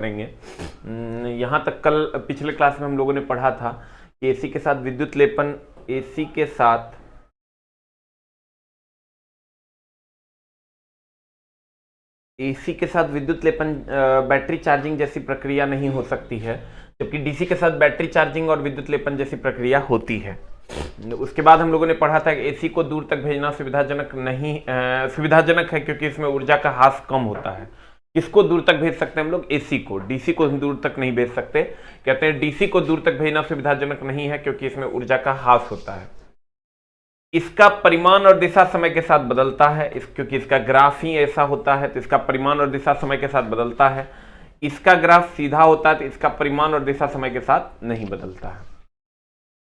करेंगे। यहाँ तक कल पिछले क्लास में हम लोगों ने पढ़ा था कि एसी के साथ विद्युत लेपन, एसी के साथ विद्युत लेपन बैटरी चार्जिंग जैसी प्रक्रिया नहीं हो सकती है, जबकि डीसी के साथ बैटरी चार्जिंग और विद्युत लेपन जैसी प्रक्रिया होती है। उसके बाद हम लोगों ने पढ़ा था कि एसी को दूर तक भेजना सुविधाजनक है क्योंकि इसमें ऊर्जा का ह्रास कम होता है। किसको दूर तक भेज सकते हैं हम लोग? एसी को। डीसी को दूर तक नहीं भेज सकते। कहते हैं डीसी को दूर तक भेजना सुविधाजनक नहीं है क्योंकि इसमें ऊर्जा का ह्रास होता है। इसका परिमाण और दिशा समय के साथ बदलता है, क्योंकि इसका ग्राफ ही ऐसा होता है, तो इसका परिमाण और दिशा समय के साथ बदलता है। इसका ग्राफ सीधा होता है तो इसका परिमाण और दिशा समय के साथ नहीं बदलता है।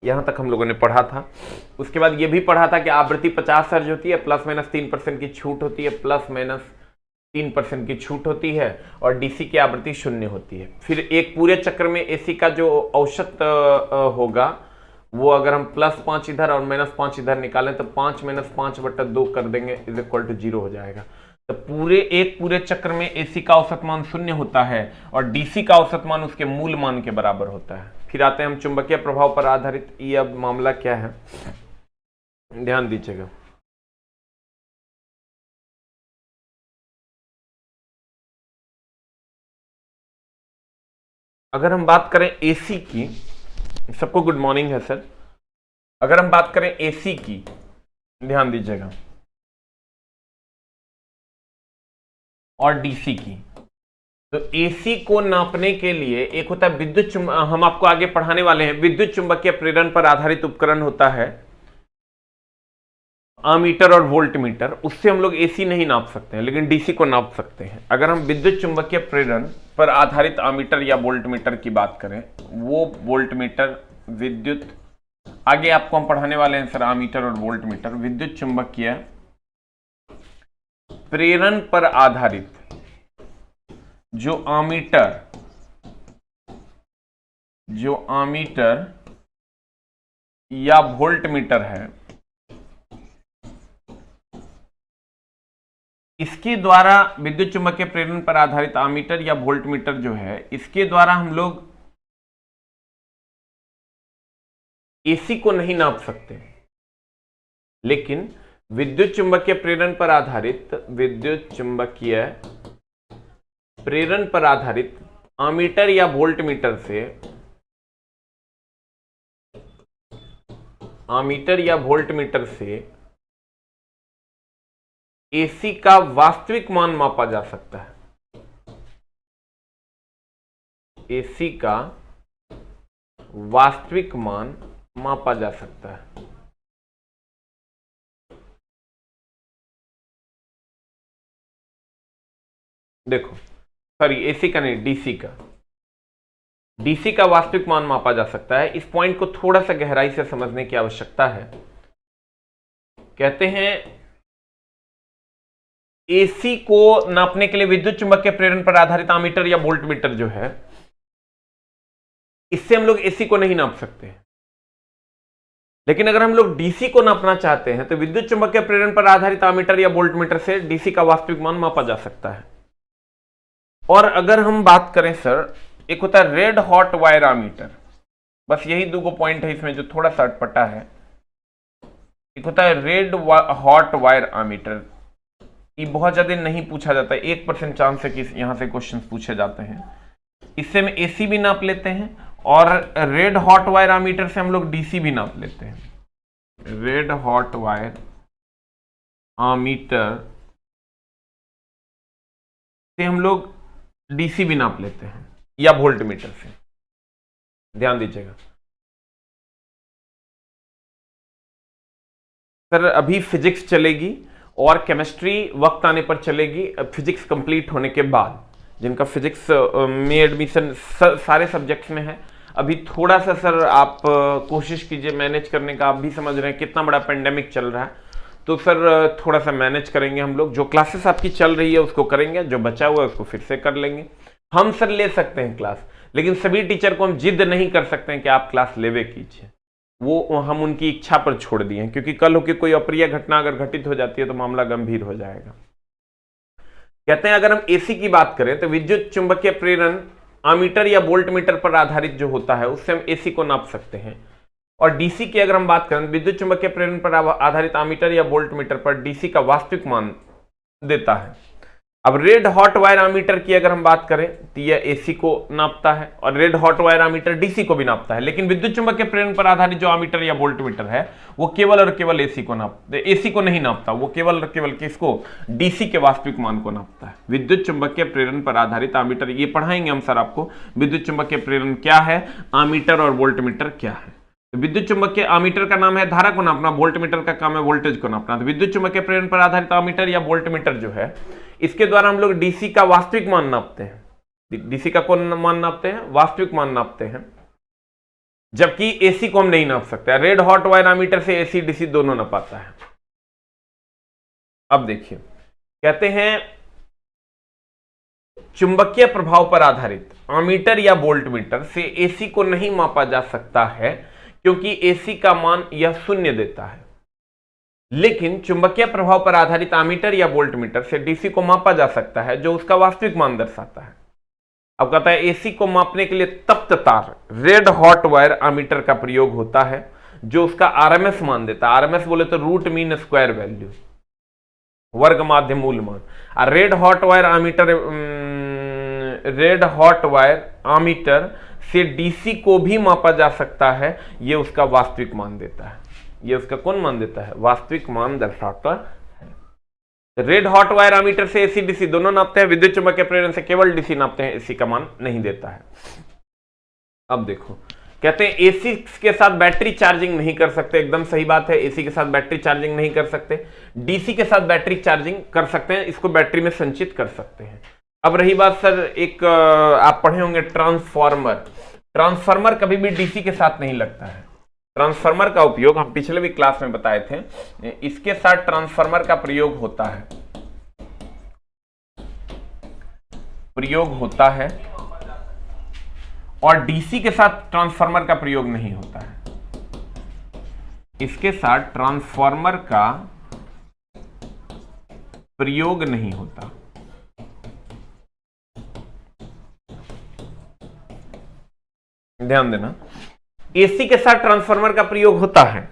यहां तक हम लोगों ने पढ़ा था। उसके बाद यह भी पढ़ा था कि आवृत्ति 50 हर्ट्ज होती है, ±3% की छूट होती है, ±3% की छूट होती है, और डीसी की आवृत्ति 0 होती है। फिर एक पूरे चक्र में एसी का जो औसत होगा वो अगर हम +5 इधर और -5 इधर निकालें तो 5 - 5/2 कर देंगे = 0 हो जाएगा। तो एक पूरे चक्र में एसी का औसत मान 0 होता है और डीसी का औसत मान उसके मूल मान के बराबर होता है। फिर आते हैं हम चुंबकीय प्रभाव पर आधारित। ये अब मामला क्या है, ध्यान दीजिएगा। अगर हम बात करें एसी की, सबको गुड मॉर्निंग है सर। अगर हम बात करें एसी की, ध्यान दीजिएगा, और डीसी की, तो एसी को नापने के लिए एक होता है विद्युत हम आपको आगे पढ़ाने वाले हैं, विद्युत चुंबकीय प्रेरण पर आधारित उपकरण होता है आमीटर और वोल्टमीटर। उससे हम लोग एसी नहीं नाप सकते हैं लेकिन डीसी को नाप सकते हैं। अगर हम विद्युत चुंबकीय प्रेरण पर आधारित आमीटर या वोल्टमीटर की बात करें, वो वोल्टमीटर विद्युत, आगे आपको हम पढ़ाने वाले हैं सर आमीटर और वोल्टमीटर। विद्युत चुंबकीय प्रेरण पर आधारित जो आमीटर या वोल्टमीटर है, इसके द्वारा, विद्युत चुंबकीय प्रेरण पर आधारित आमीटर या वोल्टमीटर जो है, इसके द्वारा हम लोग एसी को नहीं नाप सकते। लेकिन विद्युत चुंबकीय प्रेरण पर आधारित आमीटर या वोल्टमीटर से एसी का वास्तविक मान मापा जा सकता है। एसी का वास्तविक मान मापा जा सकता है। देखो, सॉरी, एसी का नहीं, डीसी का वास्तविक मान मापा जा सकता है। इस पॉइंट को थोड़ा सा गहराई से समझने की आवश्यकता है। कहते हैं एसी को नापने के लिए विद्युत चुंबकीय प्रेरण पर आधारित आमीटर या वोल्टमीटर जो है, इससे हम लोग एसी को नहीं नाप सकते। लेकिन अगर हम लोग डीसी को नापना चाहते हैं तो विद्युत चुंबकीय प्रेरण पर आधारित आमीटर या वोल्टमीटर से डीसी का वास्तविक मान मापा जा सकता है। और अगर हम बात करें सर, एक होता है रेड हॉट वायर आमीटर। बस यही दो पॉइंट है इसमें जो थोड़ा सा अटपटा है। एक होता है रेड हॉट वायर आमीटर, ये बहुत ज्यादा नहीं पूछा जाता है, 1% चांस है कि यहां से क्वेश्चन पूछे जाते हैं। इससे हम एसी भी नाप लेते हैं और रेड हॉट वायर आमीटर से हम लोग डीसी भी नाप लेते हैं। रेड हॉट वायर आमीटर से हम लोग डीसी भी नाप लेते हैं या वोल्टमीटर से। ध्यान दीजिएगा सर, अभी फिजिक्स चलेगी और केमिस्ट्री वक्त आने पर चलेगी। फिजिक्स कंप्लीट होने के बाद, जिनका फिजिक्स में एडमिशन सारे सब्जेक्ट्स में है, अभी थोड़ा सा सर आप कोशिश कीजिए मैनेज करने का। आप भी समझ रहे हैं कितना बड़ा पेंडेमिक चल रहा है, तो सर थोड़ा सा मैनेज करेंगे हम लोग। जो क्लासेस आपकी चल रही है उसको करेंगे, जो बचा हुआ है उसको फिर से कर लेंगे। हम सर ले सकते हैं क्लास, लेकिन सभी टीचर को हम जिद नहीं कर सकते हैं कि आप क्लास लेवे कीजिए। वो हम उनकी इच्छा पर छोड़ दिए हैं, क्योंकि कल होकर कोई अप्रिय घटना अगर घटित हो जाती है तो मामला गंभीर हो जाएगा। कहते हैं अगर हम एसी की बात करें तो विद्युत चुंबकीय प्रेरण आमीटर या वोल्ट मीटर पर आधारित जो होता है उससे हम एसी को नाप सकते हैं। और डीसी की अगर हम बात करें, विद्युत चुंबकीय प्रेरण पर आधारित आमीटर या वोल्ट मीटर पर डीसी का वास्तविक मान देता है। अब रेड हॉट वायर आमीटर की अगर हम बात करें तो यह एसी को नापता है और red hot wire ammeter DC को भी नापता है, लेकिन विद्युत चुंबकीय प्रेरण पर आधारित जो आमीटर या वोल्ट मीटर है वो केवल और केवल एसी को नापता है, एसी को नहीं नापता, वो केवल और केवल किसको, डीसी के वास्तविक मान को नापता है। विद्युत चुंबकीय प्रेरण पर आधारित आमीटर, ये पढ़ाएंगे हम सर आपको, विद्युत चुंबकीय प्रेरण क्या है, आमीटर और वोल्ट मीटर क्या है। तो विद्युत चुंबकीय आमीटर का नाम है धारा को नापना, वोल्ट मीटर का काम है वोल्टेज को नापना। तो विद्युत चुंबकीय प्रेरण पर आधारित आमीटर या वोल्ट मीटर जो है, इसके द्वारा हम लोग डीसी का वास्तविक मान नापते हैं। डीसी का कौन मान नापते हैं, वास्तविक मान नापते हैं, जबकि एसी को हम नहीं नाप सकते। रेड हॉट वायर आमीटर से एसी डीसी दोनों नापाता है। अब देखिए, कहते हैं चुंबकीय प्रभाव पर आधारित आमीटर या वोल्ट मीटर से एसी को नहीं मापा जा सकता है, क्योंकि एसी का मान यह शून्य देता है। लेकिन चुंबकीय प्रभाव पर आधारित आमीटर या वोल्ट मीटर से डीसी को मापा जा सकता है, जो उसका वास्तविक मान दर्शाता है। अब कहता है एसी को मापने के लिए तप्त तार रेड हॉट वायर आमीटर का प्रयोग होता है, जो उसका आरएमएस मान देता है। आरएमएस बोले तो रूट मीन स्क्वायर वैल्यू, वर्ग माध्य मूल मान। और रेड हॉट वायर आमीटर से डीसी को भी मापा जा सकता है, ये उसका वास्तविक मान देता है। ये उसका कौन मान देता है, वास्तविक मान दर्शाता है। रेड हॉट वायर आमीटर से एसी डीसी दोनों नापते हैं, विद्युत चुंबकीय प्रेरण से केवल डीसी नापते हैं, एसी का मान नहीं देता है। अब देखो, कहते हैं एसी के साथ बैटरी चार्जिंग नहीं कर सकते। एकदम सही बात है, एसी के साथ बैटरी चार्जिंग नहीं कर सकते। डीसी के साथ बैटरी चार्जिंग कर सकते हैं, इसको बैटरी में संचित कर सकते हैं। अब रही बात सर, एक आप पढ़े होंगे ट्रांसफार्मर। ट्रांसफार्मर कभी भी डीसी के साथ नहीं लगता है। ट्रांसफार्मर का उपयोग हम पिछले भी क्लास में बताए थे, इसके साथ ट्रांसफार्मर का प्रयोग होता है और डीसी के साथ ट्रांसफार्मर का प्रयोग नहीं होता है। इसके साथ ट्रांसफार्मर का प्रयोग नहीं होता। ध्यान देना, एसी के साथ ट्रांसफार्मर का प्रयोग होता है,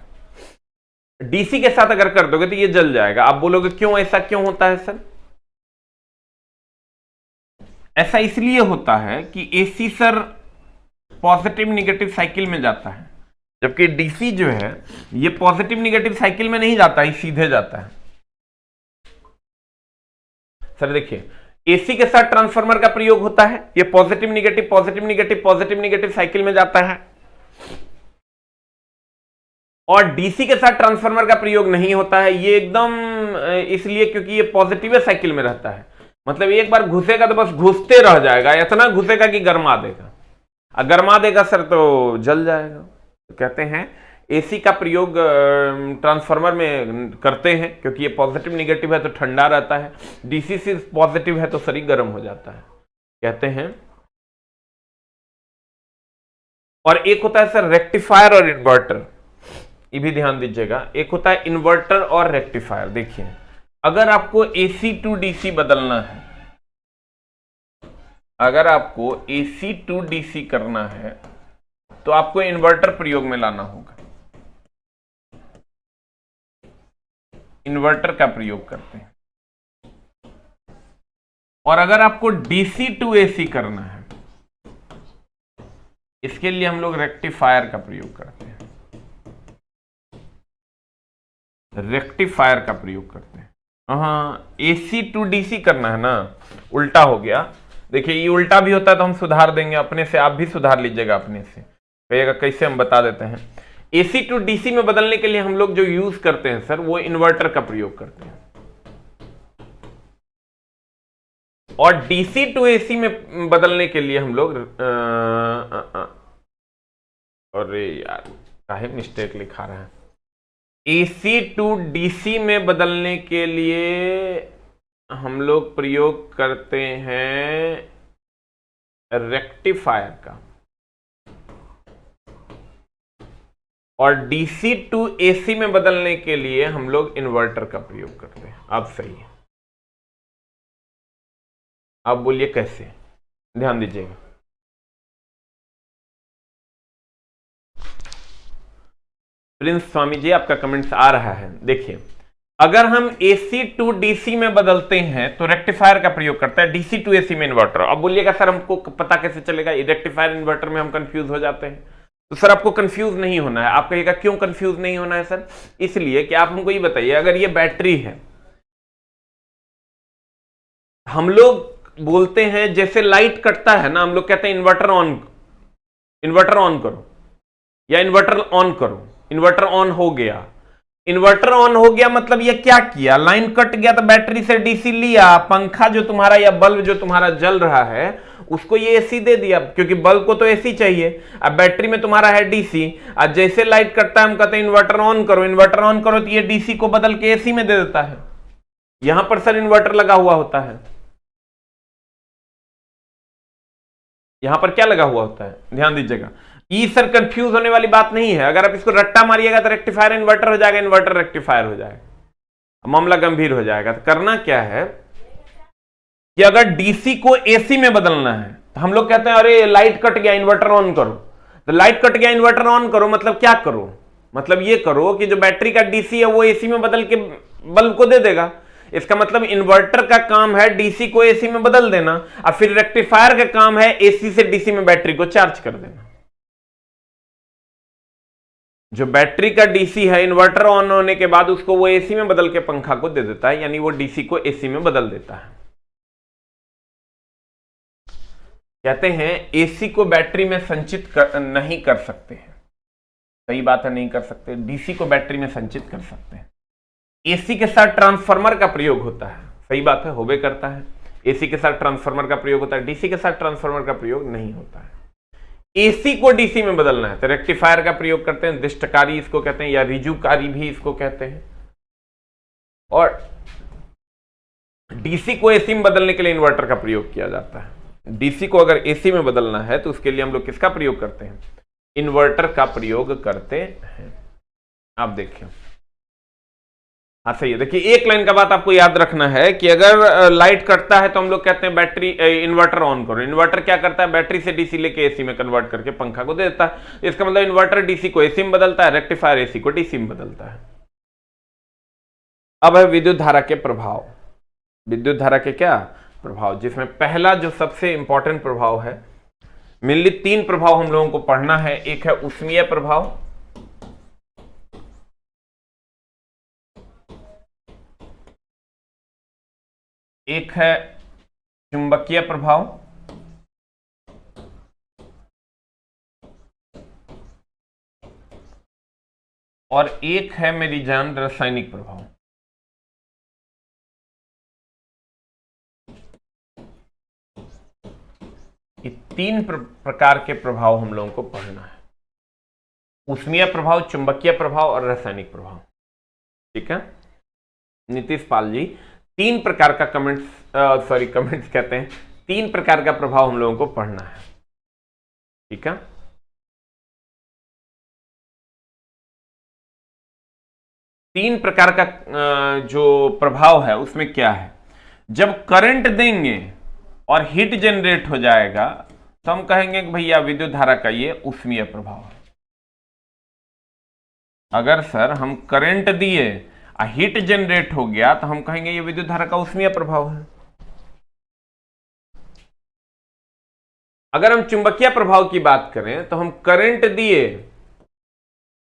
डीसी के साथ अगर कर दोगे तो ये जल जाएगा। आप बोलोगे क्यों, ऐसा क्यों होता है सर? ऐसा इसलिए होता है कि AC sir positive negative cycle में जाता है, जबकि डीसी जो है ये पॉजिटिव निगेटिव साइकिल में नहीं जाता है, सीधे जाता है। सर देखिए, एसी के साथ ट्रांसफार्मर का प्रयोग होता है, ये positive negative positive negative positive negative cycle में जाता है, और डीसी के साथ ट्रांसफार्मर का प्रयोग नहीं होता है। ये एकदम इसलिए क्योंकि ये पॉजिटिव साइकिल में रहता है। मतलब एक बार घुसेगा तो बस घुसते रह जाएगा, इतना घुसेगा कि गरमा देगा, और गरमा देगा सर तो जल जाएगा। तो कहते हैं एसी का प्रयोग ट्रांसफार्मर में करते हैं, क्योंकि ये पॉजिटिव निगेटिव है तो ठंडा रहता है, डीसी से पॉजिटिव है तो शरीर गर्म हो जाता है, कहते हैं। और एक होता है सर रेक्टिफायर और इन्वर्टर, ये भी ध्यान दीजिएगा। एक होता है इन्वर्टर और रेक्टिफायर। देखिए, अगर आपको एसी टू डीसी बदलना है, अगर आपको एसी टू डीसी करना है तो आपको इन्वर्टर प्रयोग में लाना होगा। इन्वर्टर का प्रयोग करते हैं। और अगर आपको डीसी टू एसी करना है, इसके लिए हम लोग रेक्टिफायर का प्रयोग करते हैं। रेक्टिफायर का प्रयोग करते हैं। हाँ, एसी टू डीसी करना है ना, उल्टा हो गया। देखिए, ये उल्टा भी होता है तो हम सुधार देंगे अपने से, आप भी सुधार लीजिएगा अपने से। कहिएगा कैसे, हम बता देते हैं। एसी टू डीसी में बदलने के लिए हम लोग जो यूज करते हैं सर, वो इन्वर्टर का प्रयोग करते हैं। और डीसी टू एसी में बदलने के लिए हम लोग अरे यार काहे मिस्टेक लिखा रहा है। एसी टू डीसी में बदलने के लिए हम लोग प्रयोग करते हैं रेक्टिफायर का, और डीसी टू एसी में बदलने के लिए हम लोग इन्वर्टर का प्रयोग करते हैं। अब सही है, आप बोलिए कैसे, ध्यान दीजिएगा। प्रिंस स्वामी जी आपका कमेंट्स आ रहा है। देखिए, अगर हम AC टू DC में बदलते हैं तो रेक्टिफायर का प्रयोग करता है, DC टू AC में इन्वर्टर। अब बोलिएगा सर हमको पता कैसे चलेगा, रेक्टिफायर इन्वर्टर में हम कंफ्यूज हो जाते हैं। तो सर आपको कंफ्यूज नहीं होना है। आप कहिएगा क्यों कंफ्यूज नहीं होना है सर? इसलिए कि आप हमको ये बताइए, अगर ये बैटरी है, हम लोग बोलते हैं जैसे लाइट कटता है ना, हम लोग कहते हैं इन्वर्टर ऑन करो या इन्वर्टर ऑन करो। इन्वर्टर ऑन हो गया, इन्वर्टर ऑन हो गया मतलब ये क्या किया, लाइन कट गया तो बैटरी से DC लिया, पंखा जो तुम्हारा या बल्ब जो तुम्हारा जल रहा है उसको ये AC दे दिया, क्योंकि बल्ब को तो AC चाहिए। अब बैटरी में तुम्हारा है DC, अब जैसे लाइट कटता है हम कहते हैं इन्वर्टर ऑन करो, इन्वर्टर ऑन करो तो ये DC को बदल के AC में दे देता है। यहां पर सर इन्वर्टर लगा हुआ होता है, यहां पर क्या लगा हुआ होता है, ध्यान दीजिएगा। ये सर कंफ्यूज होने वाली बात नहीं है। अगर आप इसको रट्टा मारिएगा तो रेक्टिफायर इन्वर्टर हो जाएगा, इन्वर्टर रेक्टिफायर हो जाएगा, मामला गंभीर हो जाएगा। तो करना क्या है कि अगर DC को AC में बदलना है तो हम लोग कहते हैं अरे लाइट कट गया इन्वर्टर ऑन करो। तो लाइट कट गया इन्वर्टर ऑन करो मतलब क्या करो, मतलब ये करो कि जो बैटरी का DC है वो AC में बदल के बल्ब को दे देगा। इसका मतलब इन्वर्टर का काम है DC को AC में बदल देना, और फिर रेक्टिफायर का काम है AC से DC में बैटरी को चार्ज कर देना। जो बैटरी का DC है, इन्वर्टर ऑन होने के बाद उसको वो AC में बदल के पंखा को दे देता है, यानी वो DC को AC में बदल देता है। कहते हैं AC को बैटरी में संचित नहीं कर सकते हैं। सही बात है, नहीं कर सकते। DC को बैटरी में संचित कर सकते हैं। AC के साथ ट्रांसफार्मर का प्रयोग होता है। सही बात है, होबे करता है। AC के साथ ट्रांसफार्मर का प्रयोग होता है, DC के साथ ट्रांसफार्मर का प्रयोग नहीं होता है। AC को DC में बदलना है तो रेक्टिफायर का प्रयोग करते हैं, दिष्टकारी इसको कहते हैं, या रिजुकारी भी इसको कहते हैं। और DC को AC में बदलने के लिए इन्वर्टर का प्रयोग किया जाता है। DC को अगर AC में बदलना है तो उसके लिए हम लोग किसका प्रयोग करते हैं, इन्वर्टर का प्रयोग करते हैं। आप देखिए, हाँ सही है। देखिए, एक लाइन का बात आपको याद रखना है कि अगर लाइट कटता है तो हम लोग कहते हैं बैटरी इन्वर्टर ऑन करो। इन्वर्टर क्या करता है, बैटरी से DC लेके AC में कन्वर्ट करके पंखा को दे देता है। इसका मतलब इन्वर्टर DC को AC में बदलता है, रेक्टिफायर AC को DC में बदलता है। अब है विद्युत धारा के प्रभाव। विद्युत धारा के क्या प्रभाव, जिसमें पहला जो सबसे इंपॉर्टेंट प्रभाव है, मेनली 3 प्रभाव हम लोगों को पढ़ना है। एक है ऊष्मीय प्रभाव, एक है चुंबकीय प्रभाव, और एक है मेरी जान रासायनिक प्रभाव। ये 3 प्रकार के प्रभाव हम लोगों को पढ़ना है, ऊष्मीय प्रभाव, चुंबकीय प्रभाव और रासायनिक प्रभाव। ठीक है नीतीश पाल जी, 3 प्रकार का कमेंट्स कहते हैं, 3 प्रकार का प्रभाव हम लोगों को पढ़ना है। ठीक है, तीन प्रकार का जो प्रभाव है उसमें क्या है, जब करंट देंगे और हीट जनरेट हो जाएगा तो हम कहेंगे कि भैया विद्युत धारा का ये ऊष्मीय प्रभाव है। अगर सर हम करंट दिए और हीट जनरेट हो गया तो हम कहेंगे ये विद्युत धारा का ऊष्मीय प्रभाव है। अगर हम चुंबकीय प्रभाव की बात करें तो हम करंट दिए,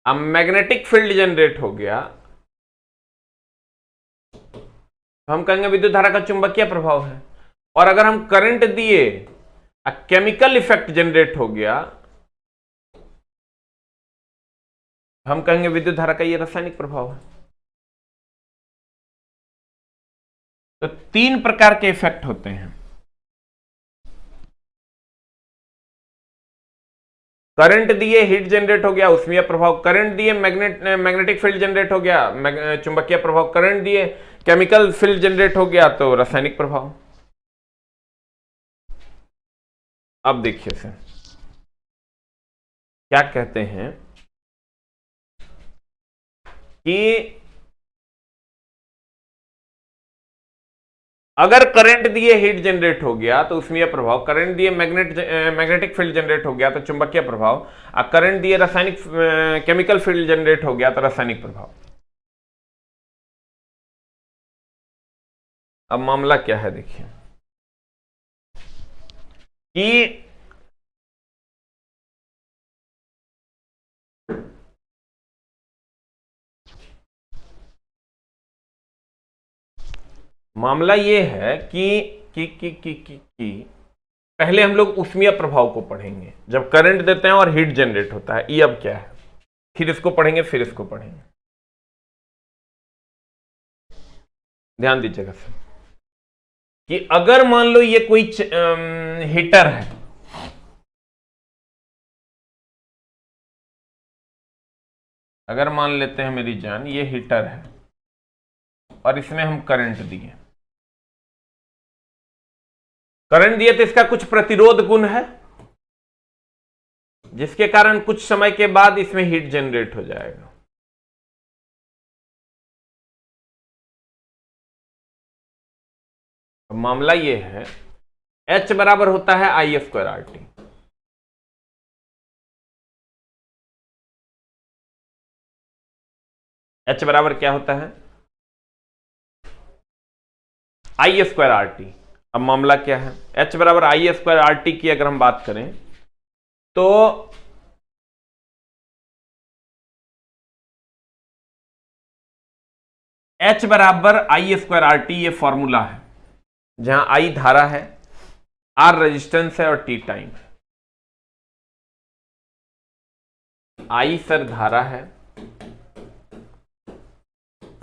अब मैग्नेटिक फील्ड जनरेट हो गया तो हम कहेंगे विद्युत धारा का चुंबकीय प्रभाव है। और अगर हम करंट दिए, केमिकल इफेक्ट जनरेट हो गया, हम कहेंगे विद्युत धारा का ये रासायनिक प्रभाव है। तो 3 प्रकार के इफेक्ट होते हैं, करंट दिए हीट जनरेट हो गया ऊष्मीय प्रभाव, करंट दिए मैग्नेटिक फील्ड जनरेट हो गया चुंबकीय प्रभाव, करंट दिए केमिकल फील्ड जनरेट हो गया तो रासायनिक प्रभाव। अब देखिए सर क्या कहते हैं कि अगर करंट दिए हीट जनरेट हो गया तो ऊष्मीय प्रभाव, करंट दिए मैग्नेटिक फील्ड जनरेट हो गया तो चुंबकीय प्रभाव, और करंट दिए रासायनिक केमिकल फील्ड जनरेट हो गया तो रासायनिक प्रभाव। अब मामला क्या है देखिए कि मामला यह है कि पहले हम लोग ऊष्मीय प्रभाव को पढ़ेंगे जब करंट देते हैं और हीट जनरेट होता है। ये अब क्या है, फिर इसको पढ़ेंगे, फिर इसको पढ़ेंगे। ध्यान दीजिएगा सर कि अगर मान लो ये कोई हीटर है, अगर मान लेते हैं मेरी जान ये हीटर है और इसमें हम करंट दिए, करंट दिए तो इसका कुछ प्रतिरोध गुण है जिसके कारण कुछ समय के बाद इसमें हीट जनरेट हो जाएगा। अब मामला यह है H बराबर होता है I square R T. H बराबर क्या होता है, I स्क्वायर आर टी। अब मामला क्या है, H बराबर I स्क्वायर आर टी की अगर हम बात करें तो H बराबर I स्क्वायर आर टी, ये फॉर्मूला है जहां I धारा है, R रेजिस्टेंस है और T टाइम है। I सर धारा है,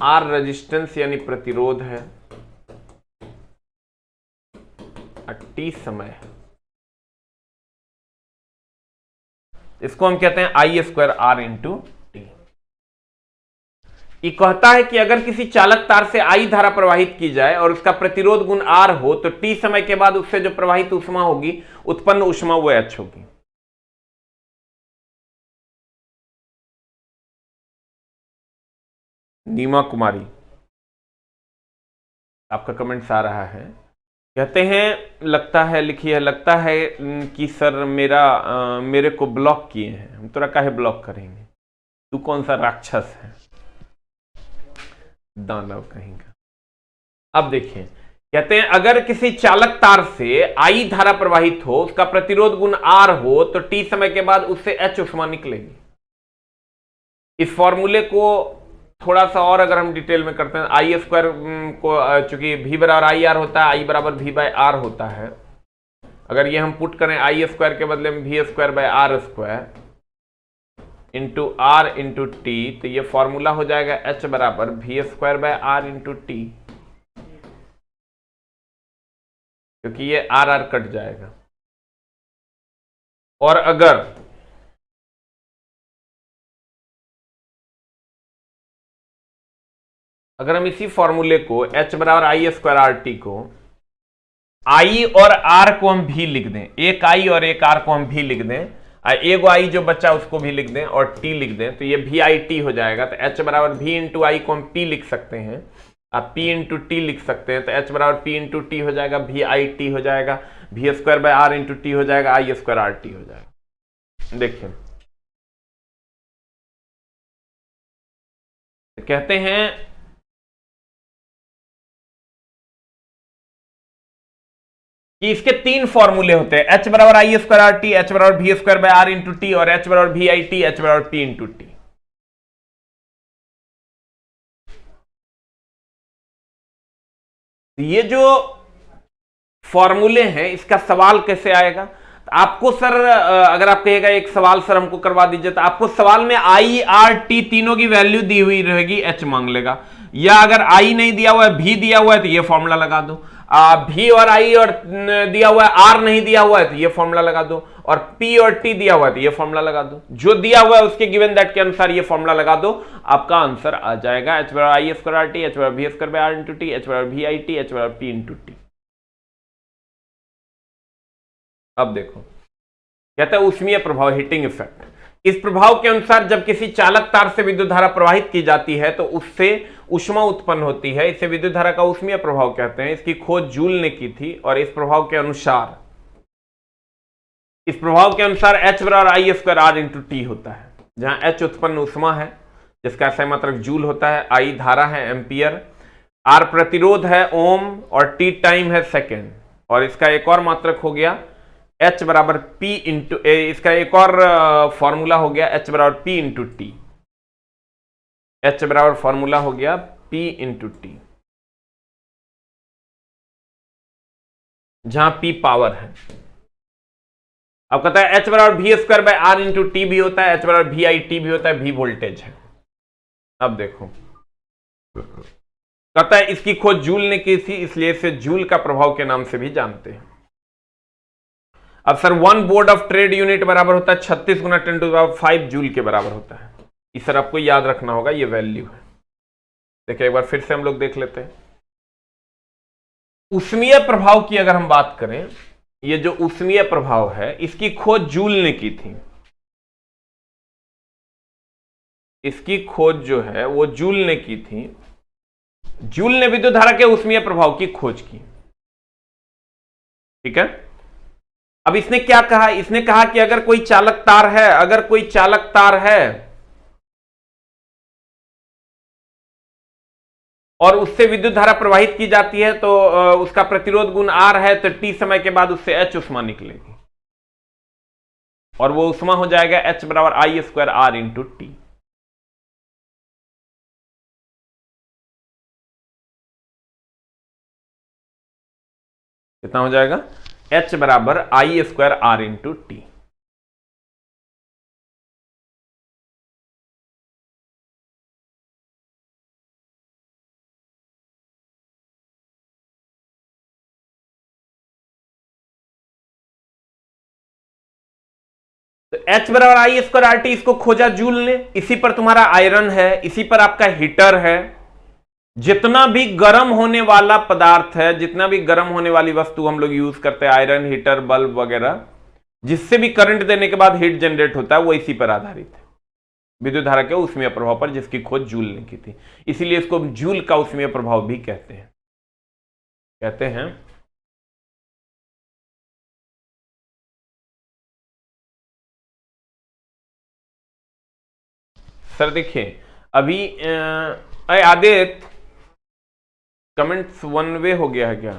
R रेजिस्टेंस यानी प्रतिरोध है, T समय है। इसको हम कहते हैं I square R into T. ये कहता है कि अगर किसी चालक तार से I धारा प्रवाहित की जाए और उसका प्रतिरोध गुण R हो तो T समय के बाद उससे जो प्रवाहित ऊष्मा होगी, उत्पन्न ऊष्मा वो H होगी। नीमा कुमारी, आपका कमेंट्स आ रहा है, कहते हैं लगता है, लिखिए, लगता है कि सर मेरे को ब्लॉक किए हैं। हम तोरा काहे ब्लॉक करेंगे, तू कौन सा राक्षस है, दानव कहेंगे। अब देखिए, कहते हैं अगर किसी चालक तार से I धारा प्रवाहित हो, उसका प्रतिरोध गुण R हो तो T समय के बाद उससे H ऊष्मा निकलेगी। इस फॉर्मूले को थोड़ा सा और अगर हम डिटेल में करते हैं, I स्क्वायर को चूंकि V बराबर आई आर होता है, I बराबर V बाय आर होता है, अगर ये हम पुट करें I स्क्वायर के बदले में V square by R square into R into T, तो ये फॉर्मूला हो जाएगा H बराबर V square by R into T, क्योंकि ये आर आर कट जाएगा। और अगर हम इसी फॉर्मूले को H बराबर I स्क्वायर आर टी को I और R को हम भी लिख दें, एक I और एक R को हम भी लिख दें, एक I जो बच्चा उसको भी लिख दें और T लिख दें, तो ये भी आई टी हो जाएगा। तो H बराबर V इंटू आई को हम P लिख सकते हैं, आप P इंटू टी लिख सकते हैं, तो H बराबर P इंटू टी हो जाएगा, भी आई टी हो जाएगा, V square by R into T हो जाएगा, I स्क्वायर आर टी हो जाएगा। देखिए कहते हैं कि इसके तीन फॉर्मूले होते हैं, H बराबर I square R T, H बराबर V square by R into T और H बराबर भी आई टी, H बराबर P इंटू टी। ये जो फॉर्मूले हैं इसका सवाल कैसे आएगा, तो आपको सर अगर आप कहेगा एक सवाल सर हमको करवा दीजिए, तो आपको सवाल में I R T तीनों की वैल्यू दी हुई रहेगी, H मांग लेगा, या अगर I नहीं दिया हुआ है, V दिया हुआ है तो ये फॉर्मूला लगा दो, V और I और दिया हुआ है, R नहीं दिया हुआ है तो ये फॉर्मूला लगा दो, और P और T दिया हुआ है तो ये फॉर्मूला लगा दो, जो दिया हुआ है उसके गिवन दैट के अनुसार ये फॉर्मूला लगा दो, आपका आंसर आ जाएगा H बराबर I square R T, H बराबर V square by R into T, H बराबर भी आई टी, H बराबर P इंटू टी। अब देखो कहता है ऊष्मीय प्रभाव, हीटिंग इफेक्ट, इस प्रभाव के अनुसार जब किसी चालक तार से विद्युत धारा प्रवाहित की जाती है तो उससे ऊष्मा उत्पन्न होती है। इसे विद्युत धारा का ऊष्मीय प्रभाव कहते हैं। इसकी खोज जूल ने की थी और इस प्रभाव के अनुसार H बराबर I square R into T होता है, जहां H उत्पन्न ऊष्मा है जिसका SI मात्रक जूल होता है, I धारा है एम्पियर, R प्रतिरोध है ओम और T टाइम है सेकेंड। और इसका एक और मात्रक हो गया H बराबर P इंटू, इसका एक और फॉर्मूला हो गया H बराबर P इंटू टी। H बराबर फॉर्मूला हो गया P इंटू टी, जहां P पावर है। अब कहता है H बराबर V square by R into T भी होता है, H बराबर वी आई टी भी होता है, V वोल्टेज है। अब देखो कहता है इसकी खोज जूल ने की थी, इसलिए इसे जूल का प्रभाव के नाम से भी जानते हैं। अब sir 1 board of trade unit बराबर होता है 36 गुना 10 टू द पावर 5 जूल के बराबर होता है। इस सर आपको याद रखना होगा, ये वैल्यू है। देखिए एक बार फिर से हम लोग देख लेते हैं। ऊष्मीय प्रभाव की अगर हम बात करें, ये जो ऊष्मीय प्रभाव है इसकी खोज जूल ने की थी। इसकी खोज जो है वो जूल ने की थी। जूल ने विद्युत धारा के ऊष्मीय प्रभाव की खोज की, ठीक है। अब इसने क्या कहा, इसने कहा कि अगर कोई चालक तार है और उससे विद्युत धारा प्रवाहित की जाती है तो उसका प्रतिरोध गुण R है, तो T समय के बाद उससे H ऊष्मा निकलेगी और वो ऊष्मा हो जाएगा H बराबर I square R into T. कितना हो जाएगा? H बराबर I square R into T. तो H बराबर I स्क्वायर आर टी, इसको खोजा जूल ने। इसी पर तुम्हारा आयरन है, इसी पर आपका हीटर है। जितना भी गर्म होने वाला पदार्थ है, जितना भी गर्म होने वाली वस्तु हम लोग यूज करते हैं, आयरन, हीटर, बल्ब वगैरह, जिससे भी करंट देने के बाद हीट जनरेट होता है, वो इसी पर आधारित है, विद्युत धारा के ऊष्मीय प्रभाव पर, जिसकी खोज जूल ने की थी। इसीलिए इसको जूल का ऊष्मीय प्रभाव भी कहते हैं। सर देखिए अभी आदित्य कमेंट्स वन वे हो गया है क्या?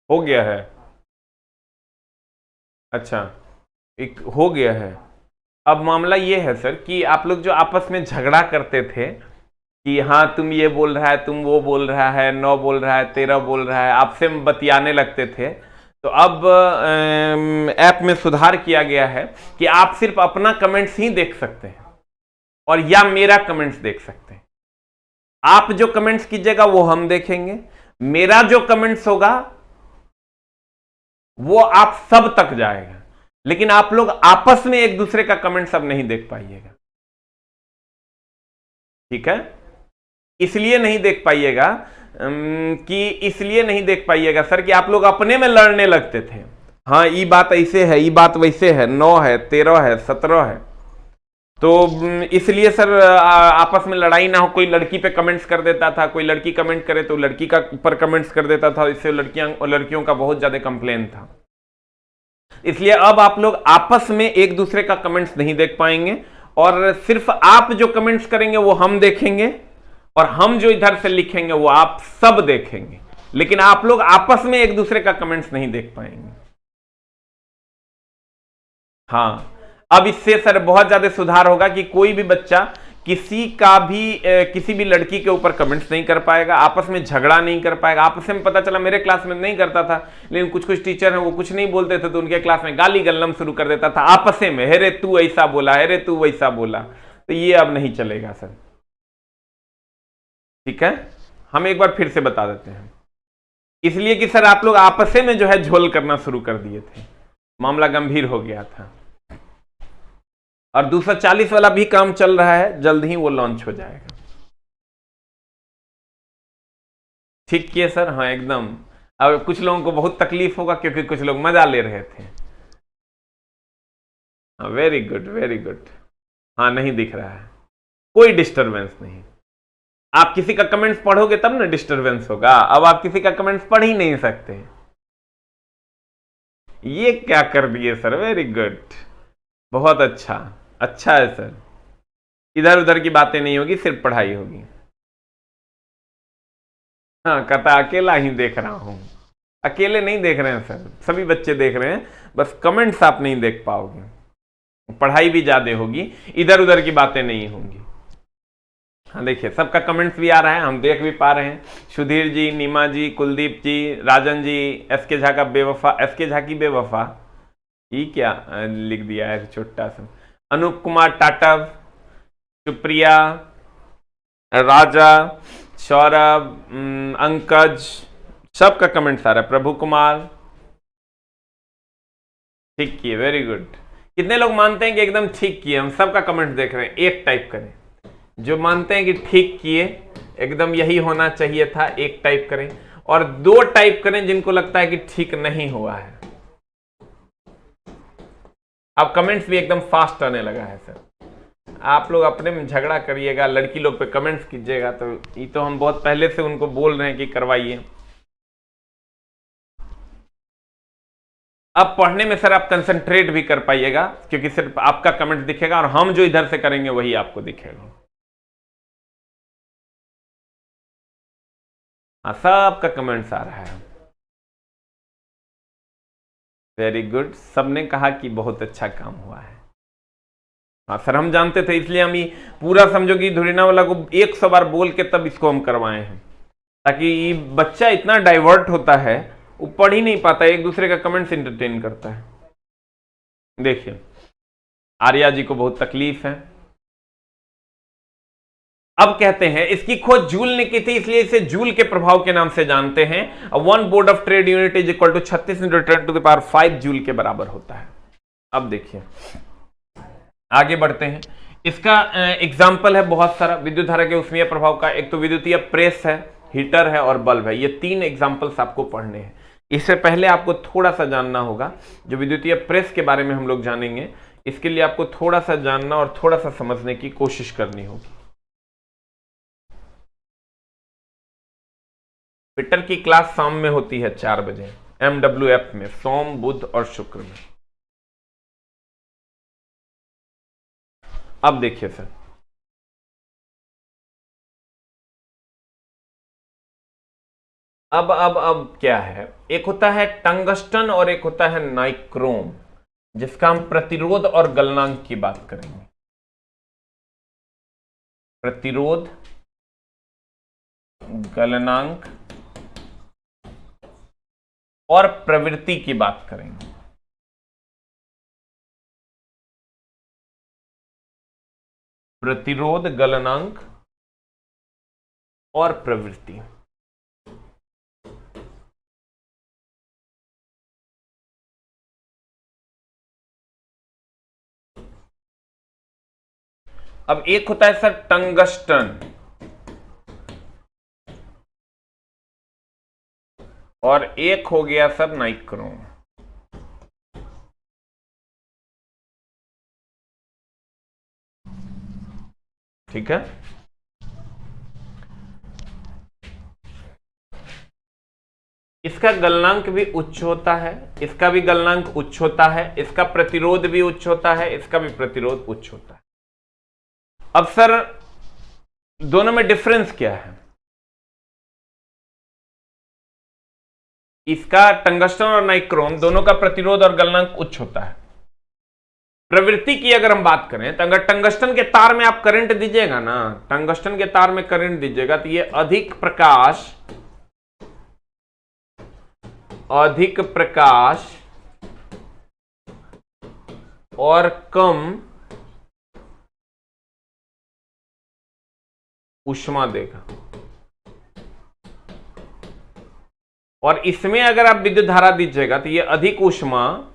हो गया है, अच्छा एक हो गया है। अब मामला ये है सर कि आप लोग जो आपस में झगड़ा करते थे कि हाँ तुम ये बोल रहा है, तुम वो बोल रहा है, 9 बोल रहा है, 13 बोल रहा है, आपसे बतियाने लगते थे। तो अब ऐप में सुधार किया गया है कि आप सिर्फ अपना कमेंट्स ही देख सकते हैं और या मेरा कमेंट्स देख सकते हैं। आप जो कमेंट्स कीजिएगा वो हम देखेंगे, मेरा जो कमेंट्स होगा वो आप सब तक जाएगा, लेकिन आप लोग आपस में एक दूसरे का कमेंट सब नहीं देख पाइएगा, ठीक है। इसलिए नहीं देख पाइएगा सर कि आप लोग अपने में लड़ने लगते थे। हाँ ये बात ऐसे है, ये बात वैसे है, 9 है, 13 है, 17 है, तो इसलिए सर आपस में लड़ाई ना हो। कोई लड़की पे कमेंट्स कर देता था, कोई लड़की कमेंट करे तो लड़की का पर कमेंट्स कर देता था, इससे लड़कियों का बहुत ज्यादा कंप्लेन था। इसलिए अब आप लोग आपस में एक दूसरे का कमेंट्स नहीं देख पाएंगे और सिर्फ आप जो कमेंट्स करेंगे वो हम देखेंगे और हम जो इधर से लिखेंगे वो आप सब देखेंगे, लेकिन आप लोग आपस में एक दूसरे का कमेंट्स नहीं देख पाएंगे। हाँ अब इससे सर बहुत ज्यादा सुधार होगा कि कोई भी बच्चा किसी भी लड़की के ऊपर कमेंट्स नहीं कर पाएगा, आपस में झगड़ा नहीं कर पाएगा। आपस में पता चला मेरे क्लास में नहीं करता था, लेकिन कुछ टीचर हैं वो कुछ नहीं बोलते थे तो उनके क्लास में गाली गल्लम शुरू कर देता था आपस में, हेरे तू ऐसा बोला, हेरे तू वैसा बोला। तो ये अब नहीं चलेगा सर, ठीक है। हम एक बार फिर से बता देते हैं, इसलिए कि सर आप लोग आपस में जो है झोल करना शुरू कर दिए थे, मामला गंभीर हो गया था। और 240 वाला भी काम चल रहा है, जल्द ही वो लॉन्च हो जाएगा। ठीक किए सर, हाँ एकदम। अब कुछ लोगों को बहुत तकलीफ होगा क्योंकि कुछ लोग मजा ले रहे थे। Very good very good. हाँ नहीं दिख रहा है, कोई डिस्टरबेंस नहीं। आप किसी का कमेंट्स पढ़ोगे तब ना डिस्टरबेंस होगा, अब आप किसी का कमेंट्स पढ़ ही नहीं सकते। ये क्या कर दिए सर, वेरी गुड, बहुत अच्छा, अच्छा है सर। इधर उधर की बातें नहीं होगी, सिर्फ पढ़ाई होगी। हाँ कहता अकेला ही देख रहा हूं। अकेले नहीं देख रहे हैं सर, सभी बच्चे देख रहे हैं, बस कमेंट्स आप नहीं देख पाओगे। पढ़ाई भी ज्यादा होगी, इधर उधर की बातें नहीं होंगी। हाँ देखिए सबका कमेंट्स भी आ रहा है, हम देख भी पा रहे हैं। सुधीर जी, नीमा जी, कुलदीप जी, राजन जी, एसके झा का बेवफा, एसके झा की बेवफा, ये क्या लिख दिया है छोटा सा। अनूप कुमार टाटव, सुप्रिया, राजा, सौरभ, अंकज, सबका कमेंट्स आ रहा है। प्रभु कुमार ठीक किए, वेरी गुड। कितने लोग मानते हैं कि एकदम ठीक किए? हम सबका कमेंट देख रहे हैं, एक टाइप करें। जो मानते हैं कि ठीक किए, एकदम यही होना चाहिए था, एक टाइप करें। और दो टाइप करें जिनको लगता है कि ठीक नहीं हुआ है। अब कमेंट्स भी एकदम फास्ट आने लगा है सर। आप लोग अपने में झगड़ा करिएगा, लड़की लोग पे कमेंट्स कीजिएगा, तो ये तो हम बहुत पहले से उनको बोल रहे हैं कि करवाइए। अब पढ़ने में सर आप कंसंट्रेट भी कर पाइएगा, क्योंकि सिर्फ आपका कमेंट दिखेगा और हम जो इधर से करेंगे वही आपको दिखेगा। हाँ सबका कमेंट्स आ रहा है, वेरी गुड। सबने कहा कि बहुत अच्छा काम हुआ है। हाँ सर हम जानते थे, इसलिए हम ये पूरा समझो कि धुरीना वाला को 100 बार बोल के तब इसको हम करवाए हैं, ताकि ये बच्चा इतना डाइवर्ट होता है, वो पढ़ ही नहीं पाता, एक दूसरे का कमेंट्स इंटरटेन करता है। देखिए आर्या जी को बहुत तकलीफ है। अब कहते हैं इसकी खोज जूल ने की थी, इसलिए इसे जूल के प्रभाव के नाम से जानते हैं। 1 board of trade unit is equal to 36 × 10⁵ joule के बराबर होता है। अब देखिए आगे बढ़ते हैं। इसका एग्जाम्पल है बहुत सारा विद्युत धारा के ऊष्मीय प्रभाव का। एक तो विद्युतीय प्रेस है, हीटर है और बल्ब है। ये 3 एग्जाम्पल्स आपको पढ़ने हैं। इससे पहले आपको थोड़ा सा जानना होगा, जो विद्युतीय प्रेस के बारे में हम लोग जानेंगे, इसके लिए आपको थोड़ा सा जानना और थोड़ा सा समझने की कोशिश करनी होगी। मीटर की क्लास शाम में होती है 4 बजे MWF में, सोम, बुध और शुक्र में। अब देखिए सर, अब क्या है, एक होता है टंगस्टन और एक होता है नाइक्रोम, जिसका हम प्रतिरोध और गलनांक की बात करेंगे। प्रतिरोध, गलनांक और प्रवृत्ति की बात करेंगे। प्रतिरोध, गलनांक और प्रवृत्ति। अब एक होता है सर टंगस्टन और एक हो गया सर नाइक्रोम। ठीक है, इसका गलनांक भी उच्च होता है, इसका भी गलनांक उच्च होता है, इसका प्रतिरोध भी उच्च होता है, इसका भी प्रतिरोध उच्च होता है। अब सर दोनों में डिफरेंस क्या है? इसका टंगस्टन और नाइक्रोम दोनों का प्रतिरोध और गलनांक उच्च होता है। प्रवृत्ति की अगर हम बात करें तो अगर टंगस्टन के तार में आप करंट दीजिएगा ना, टंगस्टन के तार में करंट दीजिएगा, तो ये अधिक प्रकाश और कम ऊष्मा देगा। और इसमें अगर आप विद्युत धारा दीजिएगा तो ये अधिक ऊष्मा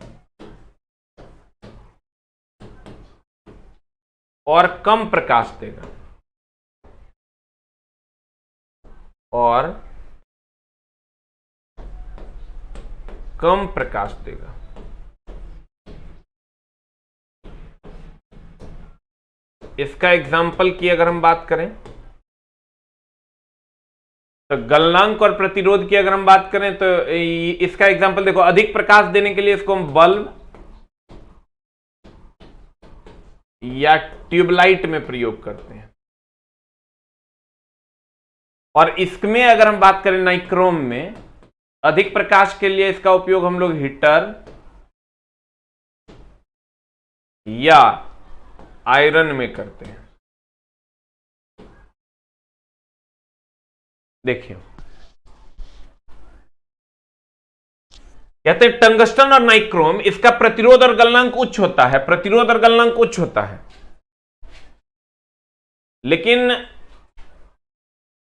और कम प्रकाश देगा। और कम प्रकाश देगा। इसका एग्जाम्पल की अगर हम बात करें तो गलनांक और प्रतिरोध की अगर हम बात करें तो इसका एग्जाम्पल देखो, अधिक प्रकाश देने के लिए इसको हम बल्ब या ट्यूबलाइट में प्रयोग करते हैं। और इसमें अगर हम बात करें नाइक्रोम में, अधिक प्रकाश के लिए इसका उपयोग हम लोग हीटर या आयरन में करते हैं। देखिए कहते हैं टंगस्टन और नाइक्रोम, इसका प्रतिरोध और गलनांक उच्च होता है, प्रतिरोध और गलनांक उच्च होता है, लेकिन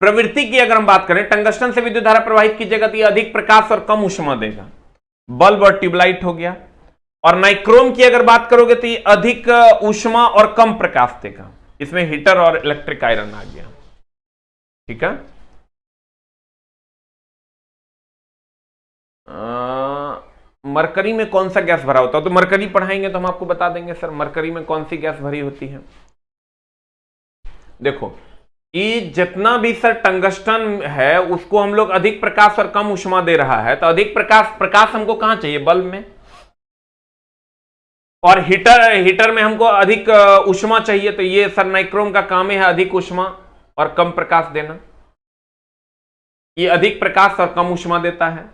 प्रवृत्ति की अगर हम बात करें, टंगस्टन से विद्युत धारा प्रवाहित कीजिएगा तो यह अधिक प्रकाश और कम ऊष्मा देगा, बल्ब और ट्यूबलाइट हो गया। और नाइक्रोम की अगर बात करोगे तो ये अधिक ऊष्मा और कम प्रकाश देगा, इसमें हीटर और इलेक्ट्रिक आयरन आ गया। ठीक है, मरकरी में कौन सा गैस भरा होता है, तो मरकरी पढ़ाएंगे तो हम आपको बता देंगे सर मरकरी में कौन सी गैस भरी होती है। देखो ये जितना भी सर टंगस्टन है उसको हम लोग अधिक प्रकाश और कम ऊष्मा दे रहा है, तो अधिक प्रकाश हमको कहां चाहिए, बल्ब में, और हीटर में हमको अधिक ऊष्मा चाहिए, तो ये सर नाइक्रोम का काम है अधिक ऊष्मा और कम प्रकाश देना। ये अधिक प्रकाश और कम ऊष्मा देता है।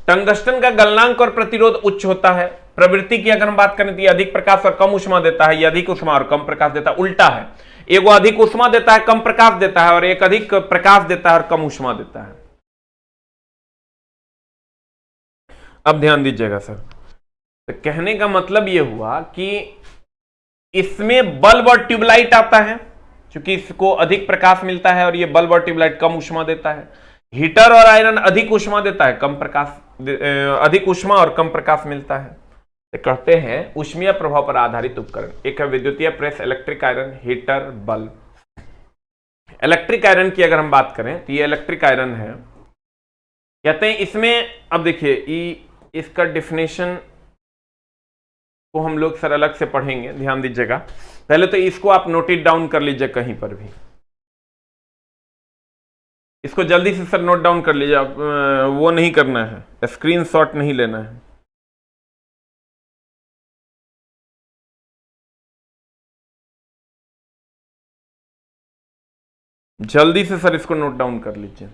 टंगस्टन का गलनांक और प्रतिरोध उच्च होता है। प्रवृत्ति की अगर हम बात करें तो ये अधिक प्रकाश और कम ऊष्मा देता है, ये अधिक ऊष्मा और कम प्रकाश देता है। उल्टा है, एक वो अधिक ऊष्मा देता है कम प्रकाश देता है, और एक अधिक प्रकाश देता है और कम ऊष्मा देता है। अब ध्यान दीजिएगा सर, तो कहने का मतलब यह हुआ कि इसमें बल्ब और ट्यूबलाइट आता है, क्योंकि इसको अधिक प्रकाश मिलता है, और ये बल्ब और ट्यूबलाइट कम ऊष्मा देता है। हीटर और आयरन अधिक ऊष्मा देता है, कम प्रकाश, अधिक ऊष्मा और कम प्रकाश मिलता है। तो कहते हैं ऊष्मीय प्रभाव पर आधारित उपकरण, एक है विद्युतीय press, electric iron, heater, bulb. Electric iron की अगर हम बात करें तो ये इलेक्ट्रिक आयरन है। कहते हैं इसमें, अब देखिए इसका डिफिनेशन को हम लोग सर अलग से पढ़ेंगे, ध्यान दीजिएगा। पहले तो इसको आप नोट इट डाउन कर लीजिए कहीं पर भी, इसको जल्दी से सर नोट डाउन कर लीजिए आप, वो नहीं करना है, स्क्रीनशॉट नहीं लेना है। जल्दी से सर इसको नोट डाउन कर लीजिए।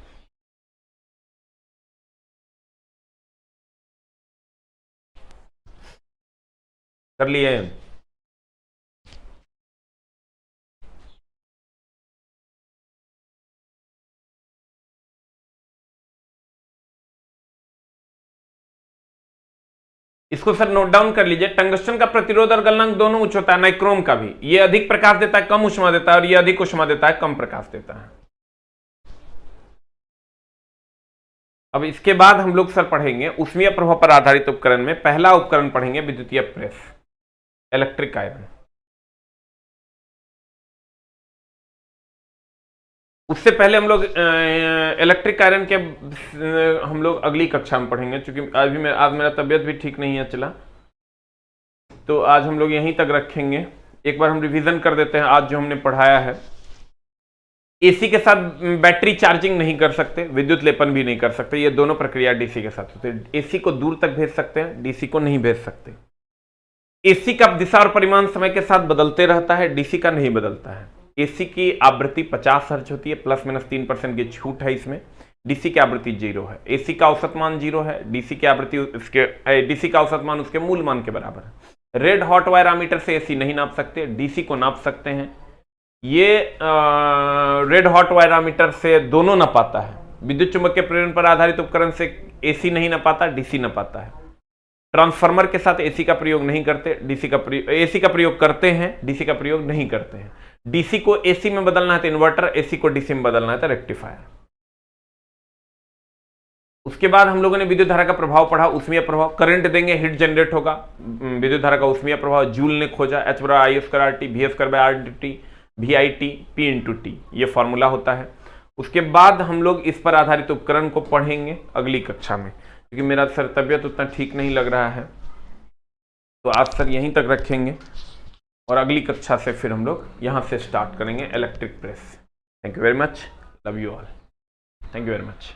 कर लिए? इसको सर नोट डाउन कर लीजिए। टंगस्टन का प्रतिरोध और गलनांक दोनों उच्च होता है, नाइक्रोम का भी। ये अधिक प्रकाश देता है, कम ऊष्मा देता है, और ये अधिक ऊष्मा देता है, कम प्रकाश देता है। अब इसके बाद हम लोग सर पढ़ेंगे ऊष्मीय प्रभाव पर आधारित उपकरण में पहला उपकरण पढ़ेंगे विद्युतीय प्रेस, इलेक्ट्रिक आयरन। उससे पहले हम लोग इलेक्ट्रिक आयरन के हम लोग अगली कक्षा में पढ़ेंगे, क्योंकि आज मेरा तबीयत भी ठीक नहीं है चला, तो आज हम लोग यहीं तक रखेंगे। एक बार हम रिवीजन कर देते हैं आज जो हमने पढ़ाया है। एसी के साथ बैटरी चार्जिंग नहीं कर सकते, विद्युत लेपन भी नहीं कर सकते, ये दोनों प्रक्रिया डीसी के साथ होते हैं। एसी को दूर तक भेज सकते हैं, डीसी को नहीं भेज सकते। एसी का दिशा और परिमाण समय के साथ बदलते रहता है, डीसी का नहीं बदलता है। एसी की आवृत्ति 50 हर्ट्ज होती है, ±3% की छूट है इसमें। डीसी की आवृत्ति 0 है। एसी का औसत मान 0 है, डीसी की आवृत्ति डीसी का औसत मान उसके मूल मान के बराबर है। रेड हॉट वायरामीटर से एसी नहीं नाप सकते, डीसी को नाप सकते हैं। ये रेड हॉट वायरामीटर से दोनों नपाता है। विद्युत चुंबकीय प्रेरण पर आधारित उपकरण से एसी नहीं नपाता, डीसी नपाता है। ट्रांसफार्मर के साथ एसी का प्रयोग नहीं करते, एसी का प्रयोग करते हैं, डीसी का प्रयोग नहीं करते हैं। डीसी को एसी में बदलना है तो इन्वर्टर, एसी को डीसी में बदलना है तो रेक्टिफायर। उसके बाद हम लोगों ने विद्युत धारा का प्रभाव पढ़ा, ऊष्मीय प्रभाव। करंट देंगे, हीट जनरेट होगा। विद्युत धारा का ऊष्मीय प्रभाव जूल ने खोजा, H/I²RT, V²/RT, VIT, P/T, ये फॉर्मूला होता है। उसके बाद हम लोग इस पर आधारित उपकरण को पढ़ेंगे अगली कक्षा में। क्योंकि मेरा सर तबीयत उतना ठीक नहीं लग रहा है, तो आज सर यहीं तक रखेंगे और अगली कक्षा से फिर हम लोग यहाँ से स्टार्ट करेंगे electric press. Thank you very much, love you all, thank you very much.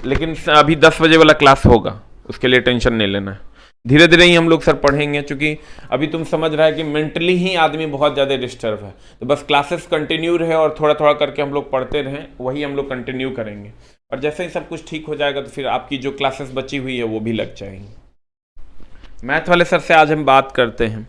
लेकिन अभी 10 बजे वाला क्लास होगा, उसके लिए टेंशन नहीं लेना है, धीरे धीरे ही हम लोग सर पढ़ेंगे, क्योंकि अभी तुम समझ रहा है कि मेंटली ही आदमी बहुत ज़्यादा डिस्टर्ब है। तो बस क्लासेस कंटिन्यू रहे और थोड़ा थोड़ा करके हम लोग पढ़ते रहें, वही हम लोग कंटिन्यू करेंगे। और जैसे ही सब कुछ ठीक हो जाएगा तो फिर आपकी जो क्लासेस बची हुई है वो भी लग जाएंगी। मैथ वाले सर से आज हम बात करते हैं।